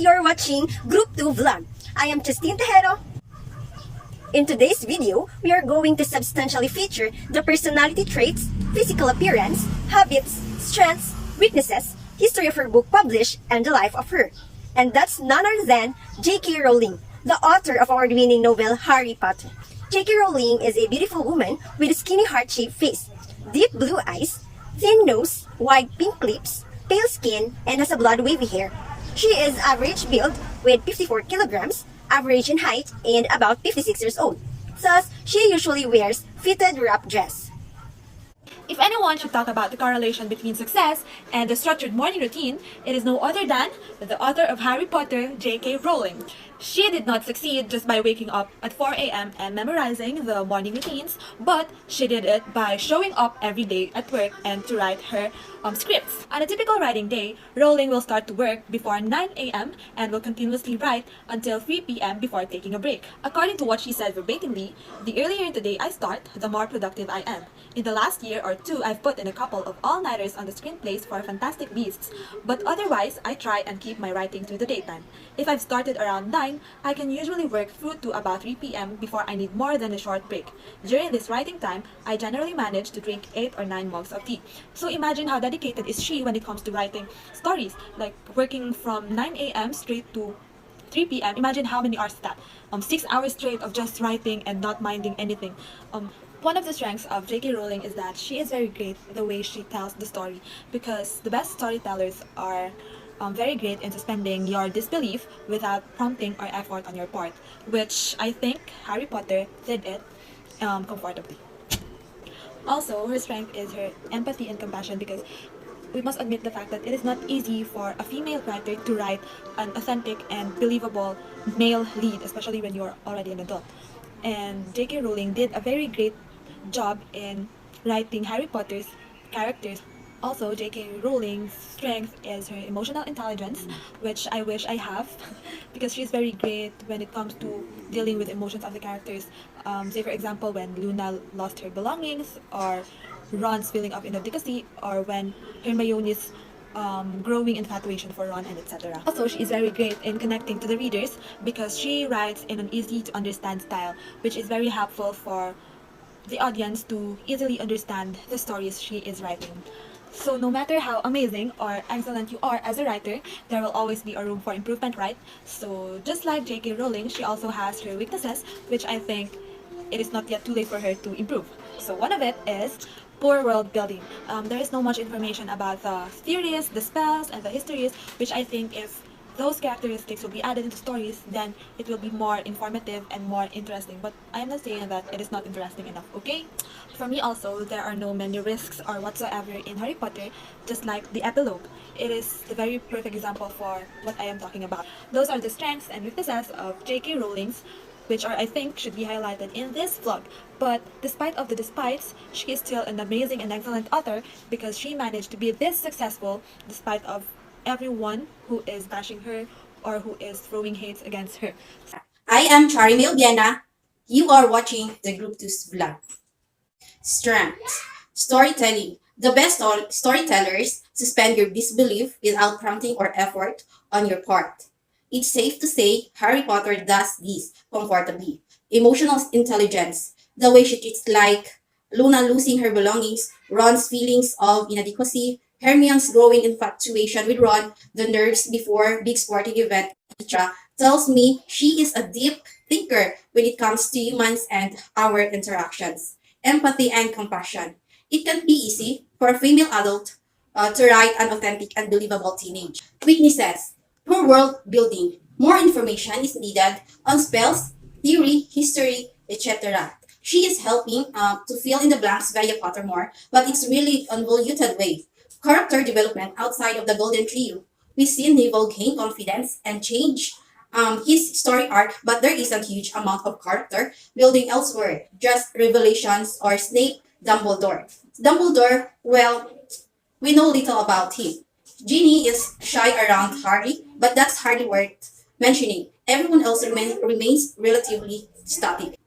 you're watching Group 2 Vlog. I am Justine Tejero. In today's video, we are going to substantially feature the personality traits, physical appearance, habits, strengths, weaknesses, history of her book published, and the life of her. And that's none other than J.K. Rowling, the author of award-winning novel Harry Potter. J.K. Rowling is a beautiful woman with a skinny heart-shaped face, deep blue eyes, thin nose, wide pink lips, pale skin, and has a blonde wavy hair. She is average build with 54 kilograms, average in height, and about 56 years old. Thus, she usually wears fitted wrap dress. If anyone should talk about the correlation between success and the structured morning routine, it is no other than the author of Harry Potter, J.K. Rowling. She did not succeed just by waking up at 4 a.m. and memorizing the morning routines, but she did it by showing up every day at work and to write her scripts. On a typical writing day, Rowling will start to work before 9 a.m. and will continuously write until 3 p.m. before taking a break. According to what she said verbatimly, the earlier in the day I start, the more productive I am. In the last year or two, I've put in a couple of all-nighters on the screenplays for Fantastic Beasts, but otherwise, I try and keep my writing through the daytime. If I've started around 9, I can usually work through to about 3 p.m. before I need more than a short break. During this writing time, I generally manage to drink 8 or 9 mugs of tea. So imagine how dedicated is she when it comes to writing stories, like working from 9 a.m. straight to 3 p.m. Imagine how many hours is that? 6 hours straight of just writing and not minding anything. One of the strengths of J.K. Rowling is that she is very great the way she tells the story, because the best storytellers are very great in suspending your disbelief without prompting or effort on your part, which I think Harry Potter did it comfortably. Also, her strength is her empathy and compassion, because we must admit the fact that it is not easy for a female writer to write an authentic and believable male lead, especially when you're already an adult. And J.K. Rowling did a very great job in writing Harry Potter's characters. Also, J.K. Rowling's strength is her emotional intelligence, which I wish I have, because she's very great when it comes to dealing with emotions of the characters. Say for example, when Luna lost her belongings, or Ron's feeling of inadequacy, or when Hermione's growing infatuation for Ron, and etc. Also, she is very great in connecting to the readers because she writes in an easy to understand style, which is very helpful for the audience to easily understand the stories she is writing. So no matter how amazing or excellent you are as a writer, there will always be a room for improvement, right? So just like J.K. Rowling, she also has her weaknesses, which I think it is not yet too late for her to improve. So one of it is poor world building. There is no much information about the theories, the spells, and the histories, which I think if those characteristics will be added into stories, then it will be more informative and more interesting. But I am not saying that it is not interesting enough, okay? For me also, there are no many risks or whatsoever in Harry Potter, just like the epilogue. It is the very perfect example for what I am talking about. Those are the strengths and weaknesses of J.K. Rowling's, which are, I think, should be highlighted in this vlog. But despite of the despites, she is still an amazing and excellent author because she managed to be this successful despite of everyone who is bashing her or who is throwing hates against her. I am Charimil Viena. You are watching the Group 2's vlog. Strengths. Storytelling. The best storytellers suspend your disbelief without prompting or effort on your part. It's safe to say Harry Potter does this comfortably. Emotional intelligence. The way she treats like Luna losing her belongings, Ron's feelings of inadequacy, Hermione's growing infatuation with Ron, the nerves before big sporting event, etc., tells me she is a deep thinker when it comes to humans and our interactions. Empathy and compassion. It can be easy for a female adult to write an authentic and believable teenage. Weaknesses. Poor world building. More information is needed on spells, theory, history, etc. She is helping to fill in the blanks via Pottermore, but it's really convoluted way. Character development outside of the Golden Trio. We see Neville gain confidence and change his story arc, but there is a huge amount of character building elsewhere, just revelations or Snape, Dumbledore. Dumbledore, well, we know little about him. Ginny is shy around Harry, but that's hardly worth mentioning. Everyone else remains relatively static.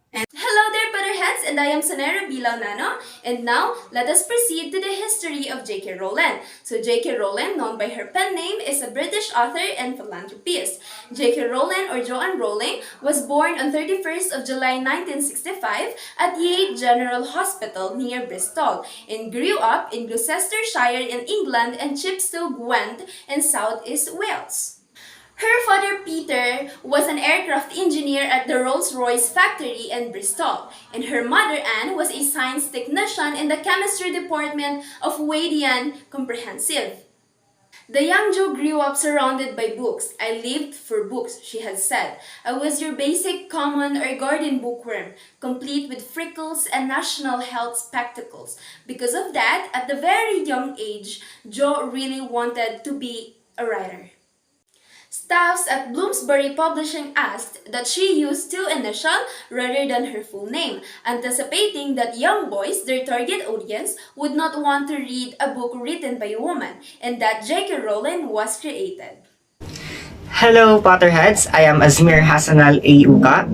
Hello there, Potterheads, and I am Sonera Bilaw Nano. And now, let us proceed to the history of J.K. Rowling. So, J.K. Rowling, known by her pen name, is a British author and philanthropist. J.K. Rowling, or Joanne Rowling, was born on 31st of July 1965 at Yate General Hospital near Bristol, and grew up in Gloucestershire in England and Chepstow, Gwent in South East Wales. Her father, Peter, was an aircraft engineer at the Rolls-Royce factory in Bristol, and her mother, Anne, was a science technician in the chemistry department of Wadian Comprehensive. The young Jo grew up surrounded by books. I lived for books, she has said. I was your basic common or garden bookworm, complete with freckles and national health spectacles. Because of that, at the very young age, Jo really wanted to be a writer. Staffs at Bloomsbury Publishing asked that she use two initials rather than her full name, anticipating that young boys, their target audience, would not want to read a book written by a woman, and that J.K. Rowling was created. Hello, Potterheads. I am Azmir Hassanal A. Uka.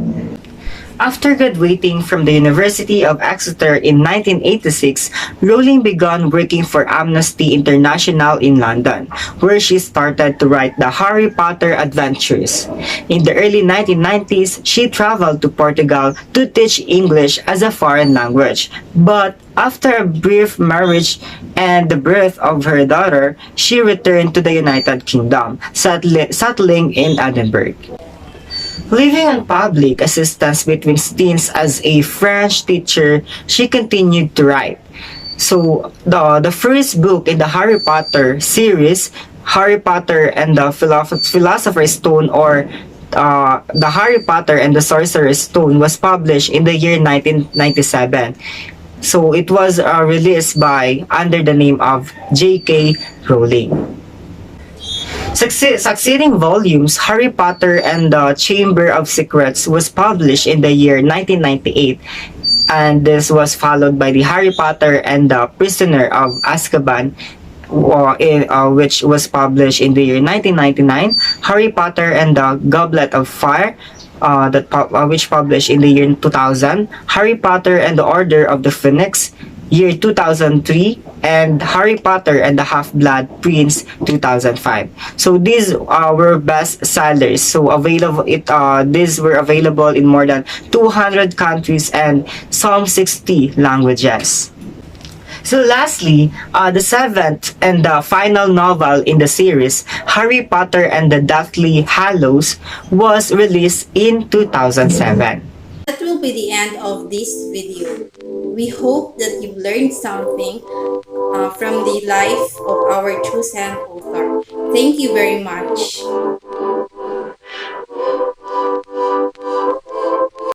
After graduating from the University of Exeter in 1986, Rowling began working for Amnesty International in London, where she started to write the Harry Potter adventures. In the early 1990s, she traveled to Portugal to teach English as a foreign language. But after a brief marriage and the birth of her daughter, she returned to the United Kingdom, settling in Edinburgh. Living on public assistance between stints as a French teacher, she continued to write. So, the first book in the Harry Potter series, Harry Potter and the Philosopher's Stone, or the Harry Potter and the Sorcerer's Stone, was published in the year 1997. So, it was released under the name of J.K. Rowling. Succeeding volumes, Harry Potter and the Chamber of Secrets, was published in the year 1998, and this was followed by the Harry Potter and the Prisoner of Azkaban, which was published in the year 1999, Harry Potter and the Goblet of Fire, which published in the year 2000, Harry Potter and the Order of the Phoenix, year 2003, and Harry Potter and the Half-Blood Prince 2005. So these were best sellers. So these were available in more than 200 countries and some 60 languages. So lastly, the seventh and the final novel in the series, Harry Potter and the Deathly Hallows, was released in 2007. That will be the end of this video. We hope that you've learned something from the life of our chosen author. Thank you very much.